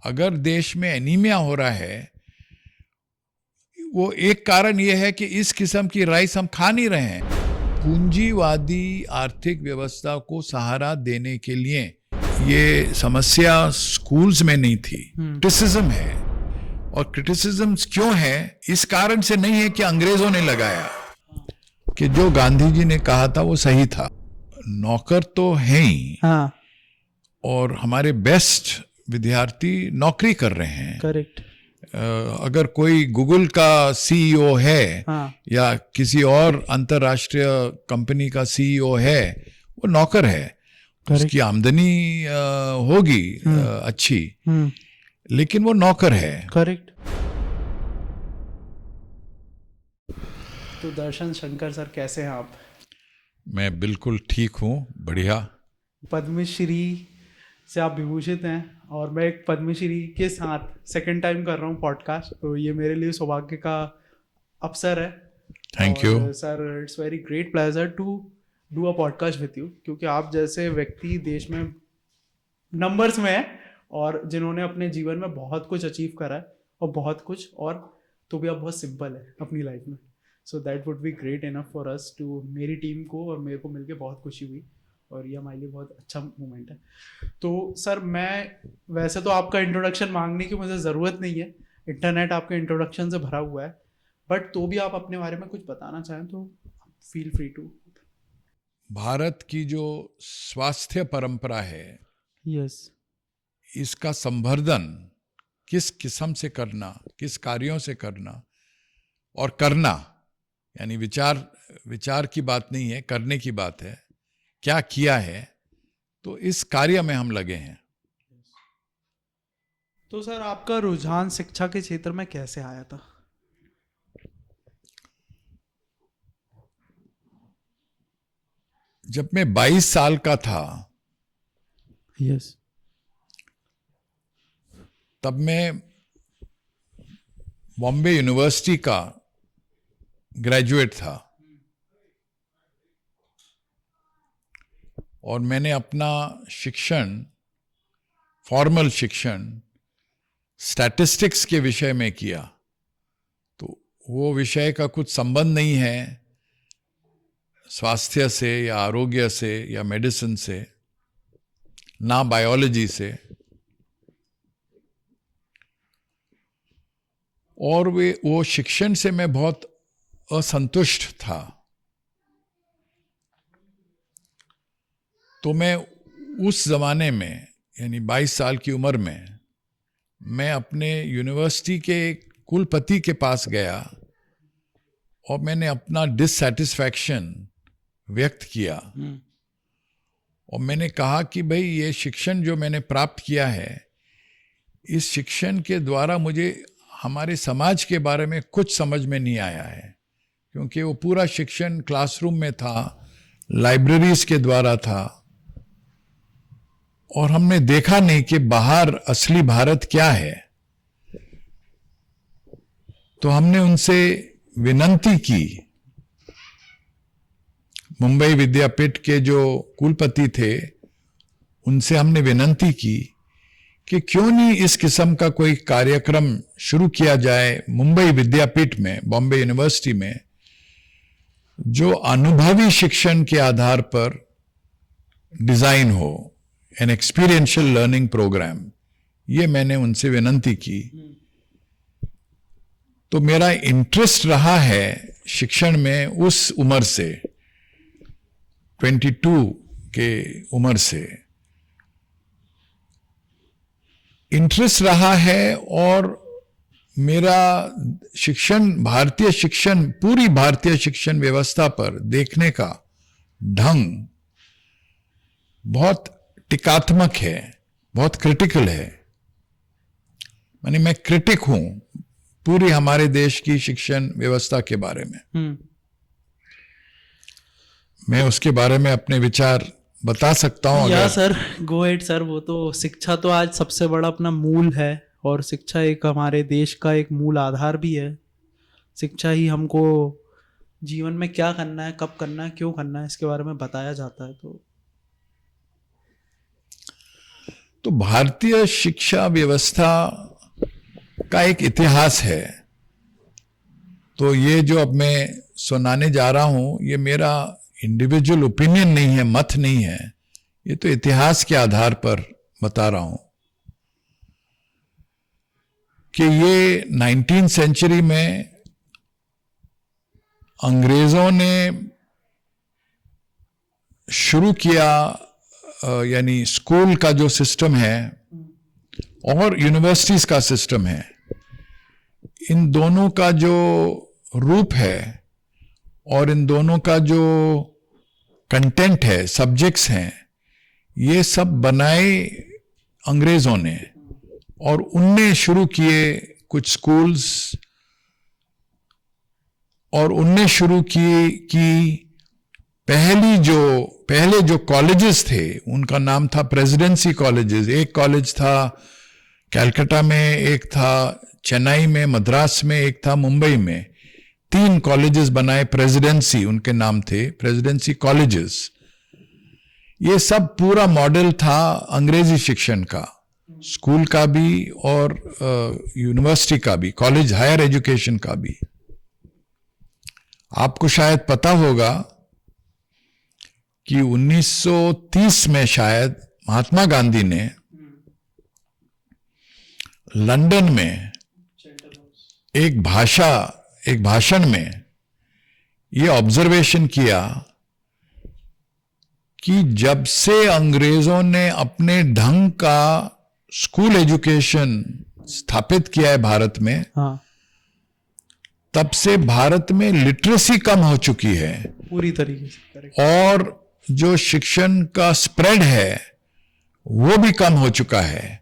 अगर देश में एनीमिया हो रहा है, वो एक कारण ये है कि इस किस्म की राइस हम खा नहीं रहे हैं। पूंजीवादी आर्थिक व्यवस्था को सहारा देने के लिए ये समस्या स्कूल्स में नहीं थी, क्रिटिसिज्म है। और क्रिटिसिज्म क्यों है? इस कारण से नहीं है कि अंग्रेजों ने लगाया, कि जो गांधी जी ने कहा था वो सही था। नौकर तो हैं ही, हाँ, और हमारे बेस्ट विद्यार्थी नौकरी कर रहे हैं। करेक्ट। अगर कोई गूगल का सीईओ है, हाँ, या किसी और अंतरराष्ट्रीय कंपनी का सीईओ है, वो नौकर है। उसकी आमदनी होगी अच्छी, लेकिन वो नौकर है। करेक्ट। तो दर्शन शंकर सर, कैसे हैं आप? मैं बिल्कुल ठीक हूँ, बढ़िया। पद्मश्री से आप विभूषित हैं, और मैं एक पद्मश्री के साथ सेकंड टाइम कर रहा हूँ पॉडकास्ट, तो ये मेरे लिए सौभाग्य का अवसर है। Thank you sir, it's very great pleasure to do a podcast with you, क्योंकि आप जैसे व्यक्ति देश में नंबर्स में है, और जिन्होंने अपने जीवन में बहुत कुछ अचीव करा है, और बहुत कुछ, और तो भी आप बहुत सिंपल है अपनी लाइफ में। So that would be great enough for us to, मेरी टीम को और मेरे को मिलके बहुत खुशी हुई, और ये हमारे लिए बहुत अच्छा मोमेंट है। तो सर, मैं वैसे तो आपका इंट्रोडक्शन मांगने की मुझे ज़रूरत नहीं है, इंटरनेट आपके इंट्रोडक्शन से भरा हुआ है, बट तो भी आप अपने बारे में कुछ बताना चाहें तो फील फ्री टू। भारत की जो स्वास्थ्य परंपरा है, यस, इसका संवर्धन किस किस्म से करना, किस कार्यों से करना, और करना यानी विचार की बात नहीं है, करने की बात है। क्या किया है, तो इस कार्य में हम लगे हैं। तो सर, आपका रुझान शिक्षा के क्षेत्र में कैसे आया था? जब मैं 22 साल का था, यस, तब मैं बॉम्बे यूनिवर्सिटी का ग्रेजुएट था, और मैंने अपना शिक्षण, फॉर्मल शिक्षण, स्टैटिस्टिक्स के विषय में किया। तो वो विषय का कुछ संबंध नहीं है स्वास्थ्य से, या आरोग्य से, या मेडिसिन से, ना बायोलॉजी से। और वो शिक्षण से मैं बहुत असंतुष्ट था। तो मैं उस जमाने में, यानी 22 साल की उम्र में, मैं अपने यूनिवर्सिटी के कुलपति के पास गया, और मैंने अपना डिससैटिस्फैक्शन व्यक्त किया। और मैंने कहा कि भाई, ये शिक्षण जो मैंने प्राप्त किया है, इस शिक्षण के द्वारा मुझे हमारे समाज के बारे में कुछ समझ में नहीं आया है, क्योंकि वो पूरा शिक्षण क्लासरूम में था, लाइब्रेरीज के द्वारा था, और हमने देखा नहीं कि बाहर असली भारत क्या है। तो हमने उनसे विनंती की, मुंबई विद्यापीठ के जो कुलपति थे, उनसे हमने विनंती की कि क्यों नहीं इस किस्म का कोई कार्यक्रम शुरू किया जाए मुंबई विद्यापीठ में, बॉम्बे यूनिवर्सिटी में, जो अनुभवी शिक्षण के आधार पर डिजाइन हो, एन एक्सपीरियंशियल लर्निंग प्रोग्राम। ये मैंने उनसे विनंती की। तो मेरा इंटरेस्ट रहा है शिक्षण में उस उम्र से, 22 के उम्र से इंटरेस्ट रहा है। और मेरा शिक्षण, भारतीय शिक्षण, पूरी भारतीय शिक्षण व्यवस्था पर देखने का ढंग बहुत टीकात्मक है, बहुत क्रिटिकल है। माने मैं क्रिटिक हूं पूरी हमारे देश की शिक्षण व्यवस्था के बारे में। मैं उसके बारे में अपने विचार बता सकता हूं। या सर, गो एट सर। वो तो शिक्षा तो आज सबसे बड़ा अपना मूल है, और शिक्षा एक हमारे देश का एक मूल आधार भी है। शिक्षा ही हमको जीवन में क्या करना है, कब करना है, क्यों करना है, इसके बारे में बताया जाता है। तो तो भारतीय शिक्षा व्यवस्था का एक इतिहास है। तो ये जो अब मैं सुनाने जा रहा हूं, ये मेरा इंडिविजुअल ओपिनियन नहीं है, मत नहीं है, ये तो इतिहास के आधार पर बता रहा हूं कि ये 19वीं सेंचुरी में अंग्रेजों ने शुरू किया, यानी स्कूल का जो सिस्टम है और यूनिवर्सिटीज का सिस्टम है, इन दोनों का जो रूप है और इन दोनों का जो कंटेंट है, सब्जेक्ट्स हैं, ये सब बनाए अंग्रेजों ने और उनने शुरू किए कुछ स्कूल्स और उनने शुरू की पहले जो कॉलेजेस थे उनका नाम था प्रेसिडेंसी कॉलेजेस। एक कॉलेज था कलकत्ता में, एक था चेन्नई में, मद्रास में, एक था मुंबई में। 3 कॉलेजेस बनाए, प्रेसिडेंसी उनके नाम थे, प्रेसिडेंसी कॉलेजेस। ये सब पूरा मॉडल था अंग्रेजी शिक्षण का, स्कूल का भी और यूनिवर्सिटी का भी, कॉलेज हायर एजुकेशन का भी। आपको शायद पता होगा कि 1930 में शायद महात्मा गांधी ने लंदन में एक भाषण में ये ऑब्जर्वेशन किया कि जब से अंग्रेजों ने अपने ढंग का स्कूल एजुकेशन स्थापित किया है भारत में, हाँ, तब से भारत में लिटरेसी कम हो चुकी है पूरी तरीके से। करेक्ट। और जो शिक्षण का स्प्रेड है वो भी कम हो चुका है।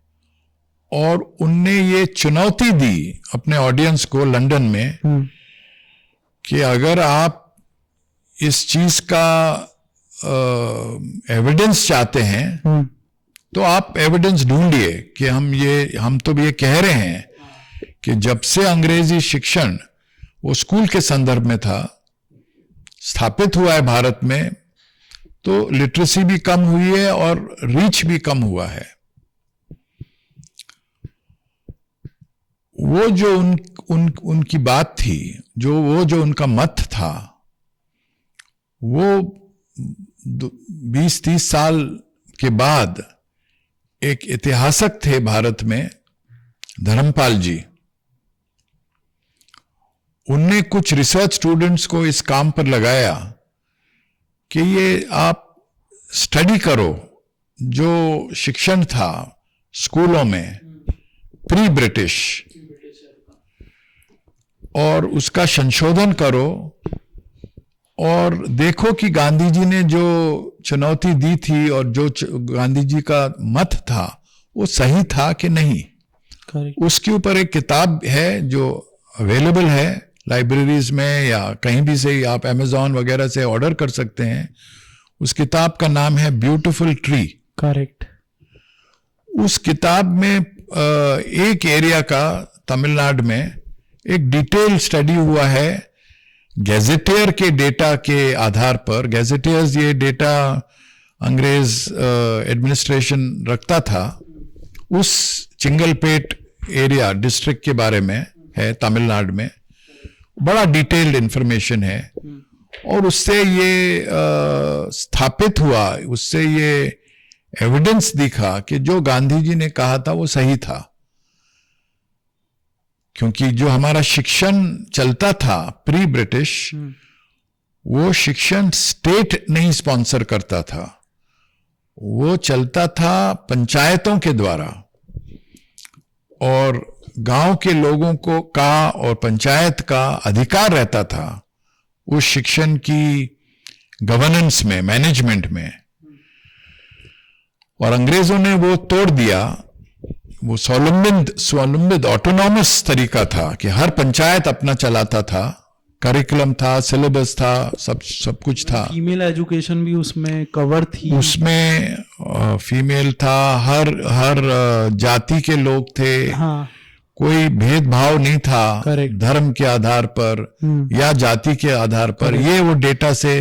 और उनने ये चुनौती दी अपने ऑडियंस को लंदन में कि अगर आप इस चीज का एविडेंस चाहते हैं तो आप एविडेंस ढूंढिए कि हम तो ये कह रहे हैं कि जब से अंग्रेजी शिक्षण वो स्कूल के संदर्भ में था, स्थापित हुआ है भारत में, तो लिटरेसी भी कम हुई है और रीच भी कम हुआ है। वो जो उनकी बात थी, जो उनका मत था, वो 20-30 साल के बाद एक इतिहासक थे भारत में, धर्मपाल जी। उनने कुछ रिसर्च स्टूडेंट्स को इस काम पर लगाया कि ये आप स्टडी करो, जो शिक्षण था स्कूलों में प्री ब्रिटिश, और उसका संशोधन करो और देखो कि गांधी जी ने जो चुनौती दी थी और जो गांधी जी का मत था वो सही था कि नहीं। Correct. उसके ऊपर एक किताब है जो अवेलेबल है लाइब्रेरीज में या कहीं भी से, आप अमेज़न वगैरह से ऑर्डर कर सकते हैं। उस किताब का नाम है ब्यूटीफुल ट्री। करेक्ट। उस किताब में एक एरिया का, तमिलनाडु में, एक डिटेल स्टडी हुआ है गैजेटियर के डेटा के आधार पर। गैजेटियर्स ये डेटा अंग्रेज एडमिनिस्ट्रेशन रखता था। उस चिंगलपेट एरिया डिस्ट्रिक्ट के बारे में है तमिलनाडु में, बड़ा डिटेल्ड इंफॉर्मेशन है। और उससे ये स्थापित हुआ, उससे ये एविडेंस दिखा कि जो गांधी जी ने कहा था वो सही था। क्योंकि जो हमारा शिक्षण चलता था प्री ब्रिटिश, वो शिक्षण स्टेट नहीं स्पॉन्सर करता था, वो चलता था पंचायतों के द्वारा, और गांव के लोगों को और पंचायत का अधिकार रहता था उस शिक्षण की गवर्नेंस में, मैनेजमेंट में। और अंग्रेजों ने वो तोड़ दिया। वो स्वावलंबित ऑटोनॉमस तरीका था कि हर पंचायत अपना चलाता था, करिकुलम था, सिलेबस था, सब कुछ था। फीमेल एजुकेशन भी उसमें कवर थी। उसमें फीमेल था, हर जाति के लोग थे। हाँ। कोई भेदभाव नहीं था। Correct. धर्म के आधार पर या जाति के आधार पर। ये वो डेटा से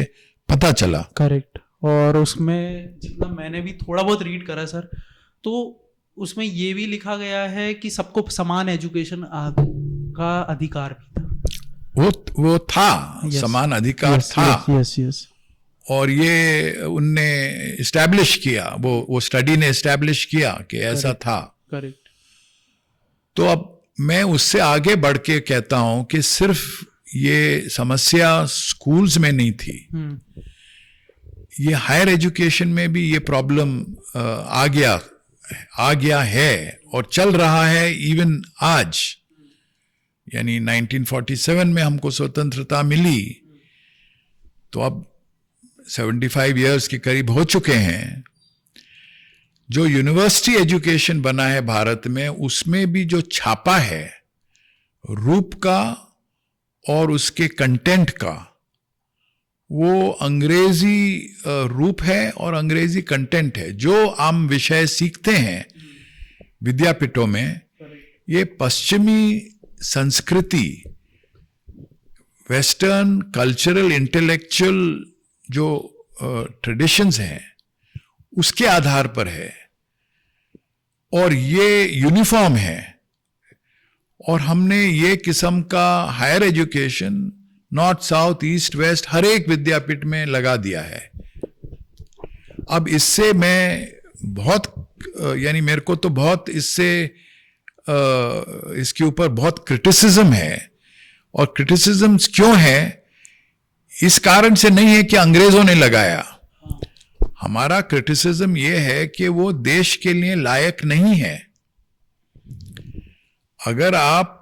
पता चला। करेक्ट। और उसमें जितना मैंने भी थोड़ा बहुत रीड करा सर, तो उसमें ये भी लिखा गया है कि सबको समान एजुकेशन का अधिकार भी था। वो था, Yes. समान अधिकार था। यस। और ये उनने इस्टेब्लिश किया, वो स्टडी ने इस्टेब्लिश किया कि ऐसा था। करेक्ट। तो अब मैं उससे आगे बढ़ के कहता हूं कि सिर्फ ये समस्या स्कूल्स में नहीं थी, ये हायर एजुकेशन में भी ये प्रॉब्लम आ गया है और चल रहा है इवन आज। यानी 1947 में हमको स्वतंत्रता मिली, तो अब 75 इयर्स के करीब हो चुके हैं। जो यूनिवर्सिटी एजुकेशन बना है भारत में, उसमें भी जो छापा है रूप का और उसके कंटेंट का, वो अंग्रेजी रूप है और अंग्रेजी कंटेंट है। जो आम विषय सीखते हैं विद्यापीठों में, ये पश्चिमी संस्कृति, वेस्टर्न कल्चरल इंटेलेक्चुअल जो ट्रेडिशंस हैं उसके आधार पर है, और ये यूनिफॉर्म है। और हमने ये किस्म का higher education north, south, east, west हर एक विद्यापीठ में लगा दिया है। अब इससे मैं बहुत यानी मेरे को तो बहुत इससे इसके ऊपर बहुत क्रिटिसिज्म है। और क्रिटिसिज्म क्यों है? इस कारण से नहीं है कि अंग्रेजों ने लगाया। हमारा क्रिटिसिज्म यह है कि वो देश के लिए लायक नहीं है। अगर आप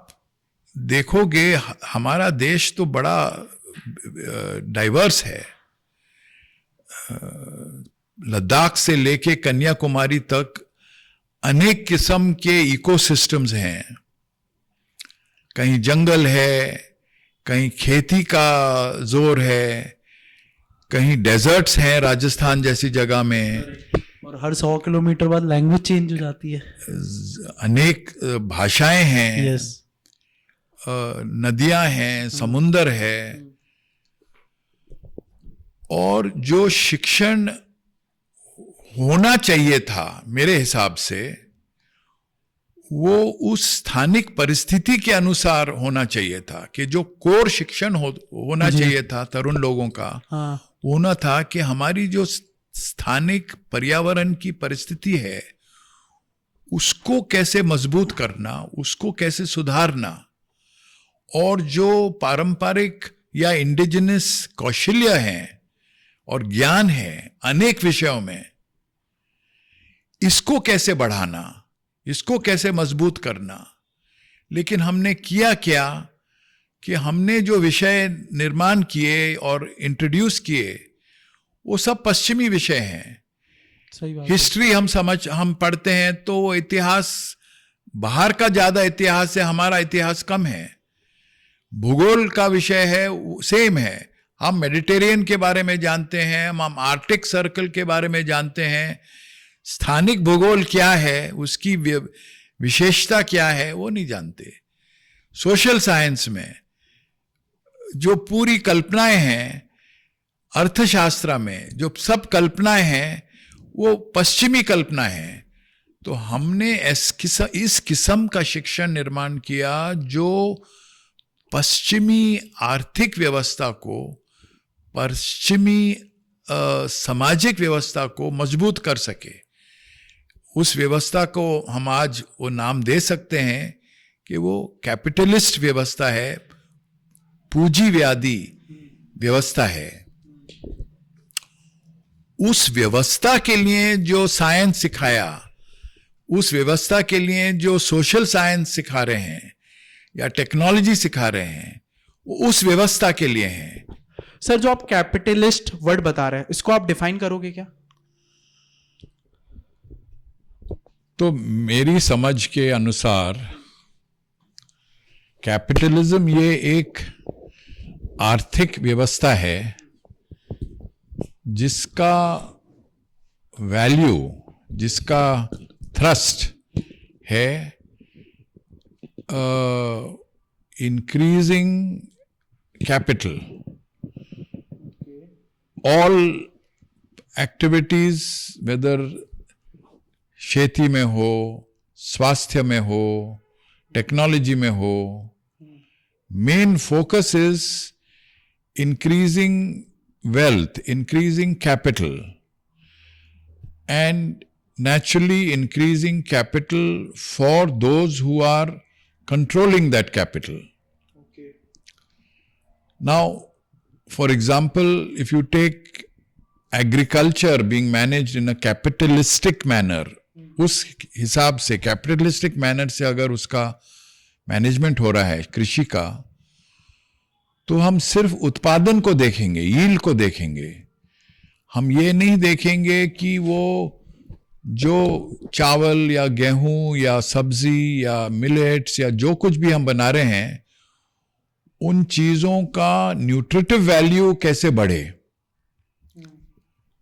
देखोगे, हमारा देश तो बड़ा डाइवर्स है। लद्दाख से लेके कन्याकुमारी तक अनेक किस्म के इकोसिस्टम्स हैं। कहीं जंगल है, कहीं खेती का जोर है, कहीं डेजर्ट्स हैं राजस्थान जैसी जगह में, और हर 100 किलोमीटर बाद लैंग्वेज चेंज हो जाती है। अनेक भाषाएं हैं। यस। नदियां हैं, समुंदर है। और जो शिक्षण होना चाहिए था मेरे हिसाब से, वो उस स्थानिक परिस्थिति के अनुसार होना चाहिए था। कि जो कोर शिक्षण होना चाहिए था तरुण लोगों का, होना था कि हमारी जो स्थानिक पर्यावरण की परिस्थिति है उसको कैसे मजबूत करना, उसको कैसे सुधारना, और जो पारंपरिक या इंडिजिनस कौशल्य हैं और ज्ञान है अनेक विषयों में, इसको कैसे बढ़ाना, इसको कैसे मजबूत करना। लेकिन हमने किया क्या कि हमने जो विषय निर्माण किए और इंट्रोड्यूस किए वो सब पश्चिमी विषय हैं। सही बात। हिस्ट्री हम पढ़ते हैं तो इतिहास, बाहर का ज्यादा इतिहास है, हमारा इतिहास कम है। भूगोल का विषय है सेम है, हम मेडिटेरियन के बारे में जानते हैं, हम आर्कटिक सर्कल के बारे में जानते हैं। स्थानिक भूगोल क्या है, उसकी विशेषता क्या है, वो नहीं जानते। सोशल साइंस में जो पूरी कल्पनाएं हैं, अर्थशास्त्र में जो सब कल्पनाएं हैं, वो पश्चिमी कल्पना है। तो हमने इस किस्म का शिक्षण निर्माण किया जो पश्चिमी आर्थिक व्यवस्था को, पश्चिमी सामाजिक व्यवस्था को मजबूत कर सके। उस व्यवस्था को हम आज वो नाम दे सकते हैं कि वो कैपिटलिस्ट व्यवस्था है, पूंजीवादी व्यवस्था है। उस व्यवस्था के लिए जो साइंस सिखाया, उस व्यवस्था के लिए जो सोशल साइंस सिखा रहे हैं या टेक्नोलॉजी सिखा रहे हैं, वो उस व्यवस्था के लिए हैं। सर, जो आप कैपिटलिस्ट वर्ड बता रहे हैं, इसको आप डिफाइन करोगे क्या? तो मेरी समझ के अनुसार कैपिटलिज्म ये एक आर्थिक व्यवस्था है जिसका वैल्यू, जिसका थ्रस्ट है increasing capital. All activities, whether खेती में हो, स्वास्थ्य में हो, टेक्नोलॉजी में हो, main focus is increasing wealth, increasing capital, and naturally increasing capital for those who are controlling that capital. Okay. Now, for example, if you take agriculture being managed in a capitalistic manner, उस हिसाब से capitalistic manner से अगर उसका management हो रहा है कृषि का, तो हम सिर्फ उत्पादन को देखेंगे, यील्ड को देखेंगे. हम ये नहीं देखेंगे कि वो जो चावल या गेहूं या सब्जी या मिलेट्स या जो कुछ भी हम बना रहे हैं, उन चीज़ों का न्यूट्रिटिव वैल्यू कैसे बढ़े.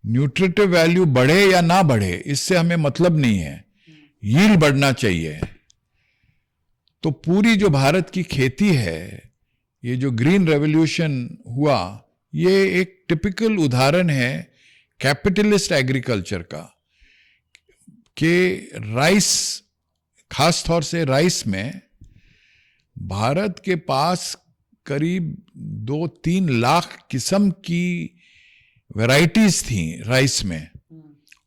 न्यूट्रिटिव वैल्यू बढ़े या ना बढ़े, इससे हमें मतलब नहीं है. यील्ड बढ़ना चाहिए. तो पूरी जो भारत की खेती है, ये जो ग्रीन रेवोल्यूशन हुआ, ये एक टिपिकल उदाहरण है कैपिटलिस्ट एग्रीकल्चर का. कि राइस, खास तौर से राइस में भारत के पास करीब 2-3 लाख किस्म की वैरायटीज थी राइस में,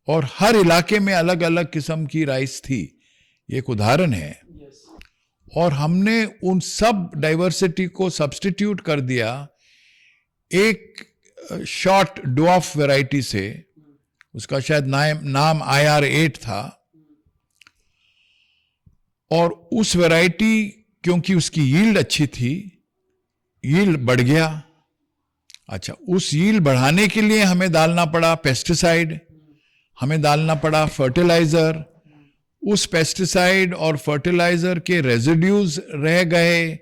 और हर इलाके में अलग अलग किस्म की राइस थी. ये एक उदाहरण है. और हमने उन सब डाइवर्सिटी को सब्स्टिट्यूट कर दिया एक शॉर्ट डॉफ वैरायटी से. उसका शायद नाम IR8 था. और उस वैरायटी, क्योंकि उसकी यील्ड अच्छी थी, यील्ड बढ़ गया. अच्छा, उस यील्ड बढ़ाने के लिए हमें डालना पड़ा पेस्टिसाइड, हमें डालना पड़ा फर्टिलाइजर. उस पेस्टिसाइड और फर्टिलाइजर के रेजिड्यूज रह गए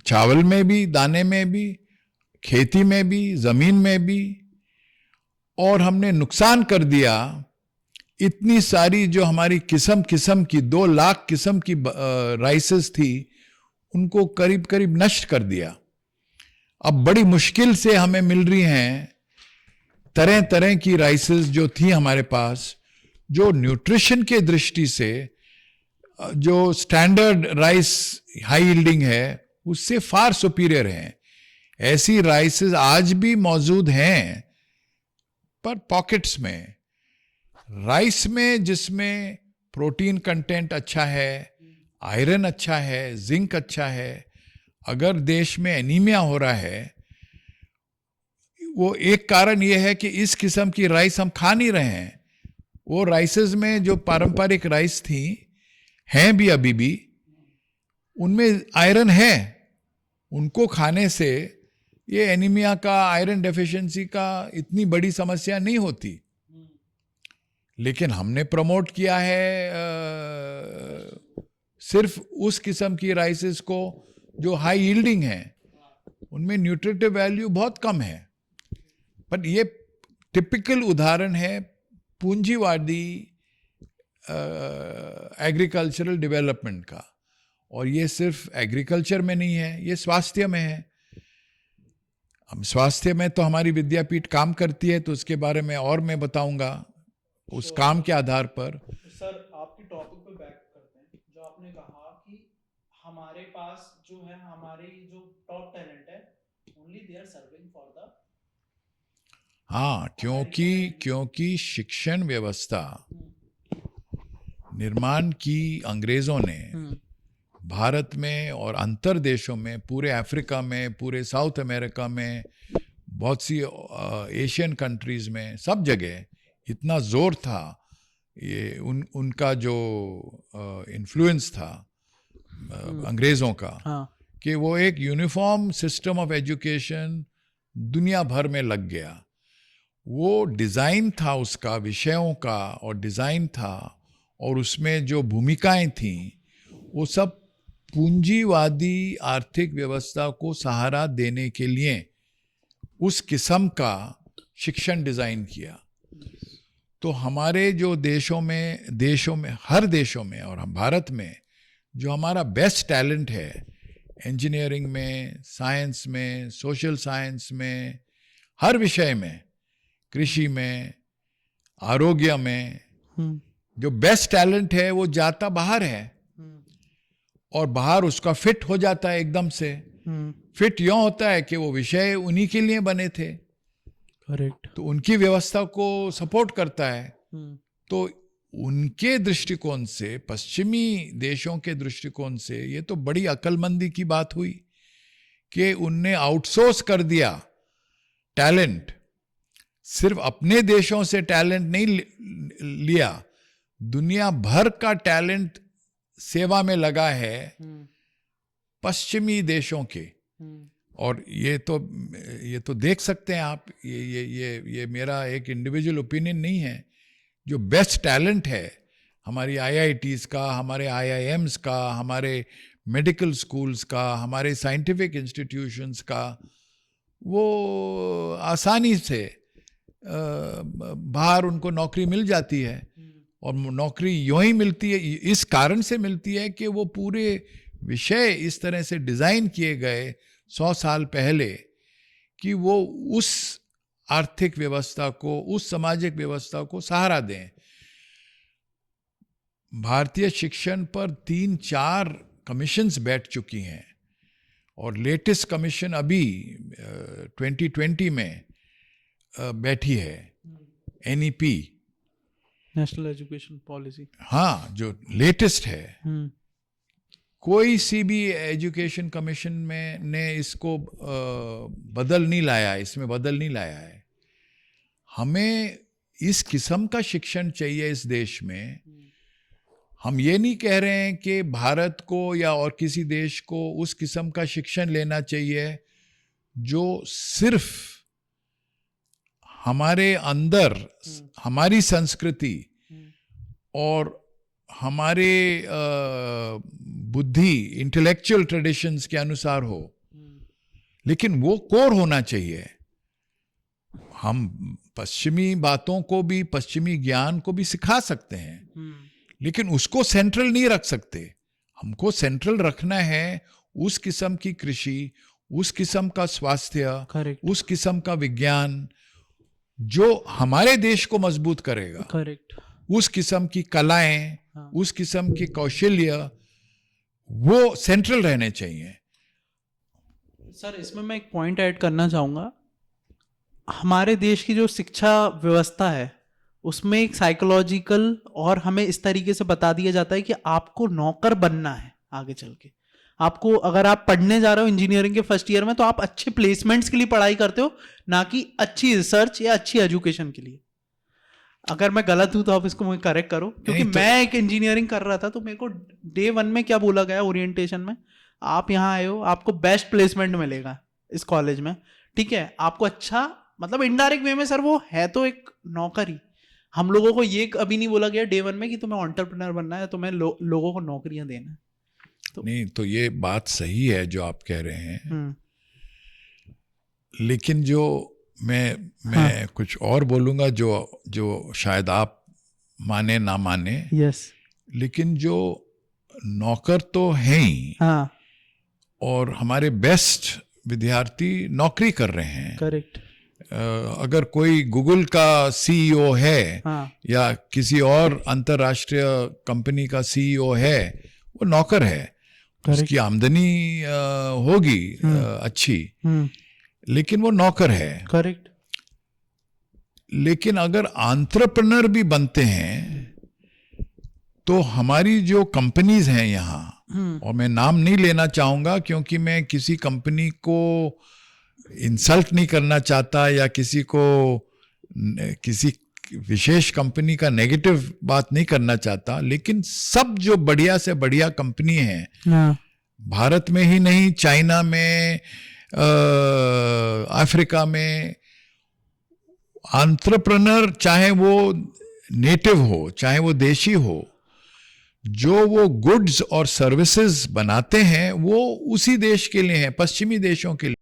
चावल में भी, दाने में भी, खेती में भी, जमीन में भी. और हमने नुकसान कर दिया. इतनी सारी जो हमारी किस्म किस्म की 2 लाख किस्म की राइसेस थी, उनको करीब करीब नष्ट कर दिया. अब बड़ी मुश्किल से हमें मिल रही हैं तरह तरह की राइसेस जो थी हमारे पास, जो न्यूट्रिशन के दृष्टि से जो स्टैंडर्ड राइस हाई यील्डिंग है, उससे फार सुपीरियर हैं. ऐसी राइसेस आज भी मौजूद हैं, पर पॉकेट्स में. राइस में जिसमें प्रोटीन कंटेंट अच्छा है, आयरन अच्छा है, जिंक अच्छा है, अगर देश में एनीमिया हो रहा है, वो एक कारण ये है कि इस किस्म की राइस हम खा नहीं रहे हैं. वो राइसेस में जो पारंपरिक राइस थी, हैं भी अभी भी, उनमें आयरन है. उनको खाने से ये एनीमिया का, आयरन डेफिशिएंसी का इतनी बड़ी समस्या नहीं होती. लेकिन हमने प्रमोट किया है सिर्फ उस किस्म की राइसेस को जो हाई यील्डिंग है, उनमें न्यूट्रिटिव वैल्यू बहुत कम है. पर ये टिपिकल उदाहरण है पूंजीवादी एग्रीकल्चरल डेवलपमेंट का. और ये सिर्फ एग्रीकल्चर में नहीं है, ये स्वास्थ्य में है. हम स्वास्थ्य में तो हमारी विद्यापीठ काम करती है, तो उसके बारे में और मैं बताऊंगा उस काम के आधार पर. सर, आपकी टॉपिक पे बैक करते हैं. जो आपने कहा कि हमारे पास जो है, हमारे जो टॉप टैलेंट है, only they are serving for the. हाँ, क्योंकि शिक्षण व्यवस्था निर्माण की अंग्रेजों ने भारत में और अंतर देशों में, पूरे अफ्रीका में, पूरे साउथ अमेरिका में, बहुत सी एशियन कंट्रीज में, सब जगह इतना जोर था ये उनका जो इन्फ्लुएंस था अंग्रेजों का, कि वो एक यूनिफॉर्म सिस्टम ऑफ एजुकेशन दुनिया भर में लग गया. वो डिज़ाइन था उसका, विषयों का और डिज़ाइन था, और उसमें जो भूमिकाएं थीं, वो सब पूंजीवादी आर्थिक व्यवस्था को सहारा देने के लिए उस किस्म का शिक्षण डिज़ाइन किया. तो हमारे जो देशों में हर देशों में और हम भारत में जो हमारा बेस्ट टैलेंट है, इंजीनियरिंग में, साइंस में, सोशल साइंस में, हर विषय में, कृषि में, आरोग्य में, जो बेस्ट टैलेंट है वो जाता बाहर है और बाहर उसका फिट हो जाता है एकदम से। फिट यूं होता है कि वो विषय उन्हीं के लिए बने थे, करेक्ट, तो उनकी व्यवस्था को सपोर्ट करता है। तो उनके दृष्टिकोण से, पश्चिमी देशों के दृष्टिकोण से, ये तो बड़ी अक्लमंदी की बात हुई कि उनने आउटसोर्स कर दिया टैलेंट। सिर्फ अपने देशों से टैलेंट नहीं लिया, दुनिया भर का टैलेंट सेवा में लगा है पश्चिमी देशों के। और ये तो देख सकते हैं आप, ये मेरा एक इंडिविजुअल ओपिनियन नहीं है। जो बेस्ट टैलेंट है हमारी IITs का, हमारे IIMs का, हमारे मेडिकल स्कूल्स का, हमारे साइंटिफिक इंस्टीट्यूशंस का, वो आसानी से बाहर उनको नौकरी मिल जाती है। और नौकरी यूं ही मिलती है, इस कारण से मिलती है कि वो पूरे विषय इस तरह से डिज़ाइन किए गए 100 साल पहले कि वो उस आर्थिक व्यवस्था को, उस सामाजिक व्यवस्था को सहारा दें। भारतीय शिक्षण पर 3-4 कमीशंस बैठ चुकी हैं और लेटेस्ट कमीशन अभी 2020 में बैठी है, NEP, नेशनल एजुकेशन पॉलिसी। हाँ, जो लेटेस्ट है। कोई सी भी एजुकेशन कमीशन में ने इसको बदल नहीं लाया, इसमें बदल नहीं लाया है। हमें इस किस्म का शिक्षण चाहिए इस देश में। हम ये नहीं कह रहे हैं कि भारत को या और किसी देश को उस किस्म का शिक्षण लेना चाहिए जो सिर्फ हमारे अंदर हमारी संस्कृति और हमारे बुद्धि, इंटेलेक्चुअल ट्रेडिशंस के अनुसार हो, लेकिन वो कोर होना चाहिए। हम पश्चिमी बातों को भी, पश्चिमी ज्ञान को भी सिखा सकते हैं, लेकिन उसको सेंट्रल नहीं रख सकते। हमको सेंट्रल रखना है उस किस्म की कृषि, उस किस्म का स्वास्थ्य, उस किस्म का विज्ञान जो हमारे देश को मजबूत करेगा। करेक्ट। उस किस्म की कलाएं, उस किस्म की कौशल्य, वो सेंट्रल रहने चाहिए। सर, इसमें मैं एक पॉइंट ऐड करना चाहूँगा। हमारे देश की जो शिक्षा व्यवस्था है उसमें एक साइकोलॉजिकल, और हमें इस तरीके से बता दिया जाता है कि आपको नौकर बनना है आगे चल के। आपको, अगर आप पढ़ने जा रहे हो इंजीनियरिंग के फर्स्ट ईयर में, तो आप अच्छे प्लेसमेंट्स के लिए पढ़ाई करते हो, ना कि अच्छी रिसर्च या अच्छी एजुकेशन के लिए। अगर मैं गलत हूं तो आप इसको मुझे करेक्ट करो, क्योंकि मैं एक इंजीनियरिंग कर रहा था तो मेरे को डे 1 में क्या बोला गया ओरिएंटेशन में, आप यहाँ आए हो, आपको बेस्ट प्लेसमेंट मिलेगा इस कॉलेज में, ठीक है, आपको अच्छा, मतलब इनडायरेक्ट वे में सर वो है तो एक नौकरी। हम लोगों को ये कभी नहीं बोला गया डे 1 में कि तुम्हें एंटरप्रेन्योर बनना है, तुम्हें लोगों को नौकरियां देना है। तो नहीं, तो ये बात सही है जो आप कह रहे हैं, लेकिन जो मैं कुछ और बोलूंगा जो शायद आप माने ना माने। यस। लेकिन जो नौकर तो हैं ही, और हमारे बेस्ट विद्यार्थी नौकरी कर रहे हैं। करेक्ट। अगर कोई गूगल का CEO है, या किसी और अंतर्राष्ट्रीय कंपनी का CEO है, वो नौकर है। उसकी आमदनी होगी अच्छी, लेकिन वो नौकर है। करेक्ट। लेकिन अगर एंटरप्रेन्योर भी बनते हैं तो हमारी जो कंपनीज हैं यहाँ, और मैं नाम नहीं लेना चाहूंगा क्योंकि मैं किसी कंपनी को इंसल्ट नहीं करना चाहता या किसी विशेष कंपनी का नेगेटिव बात नहीं करना चाहता, लेकिन सब जो बढ़िया से बढ़िया कंपनी है भारत में ही नहीं, चाइना में, अफ्रीका में, एंटरप्रेन्योर चाहे वो नेटिव हो चाहे वो देशी हो, जो वो गुड्स और सर्विसेज बनाते हैं वो उसी देश के लिए हैं, पश्चिमी देशों के लिए।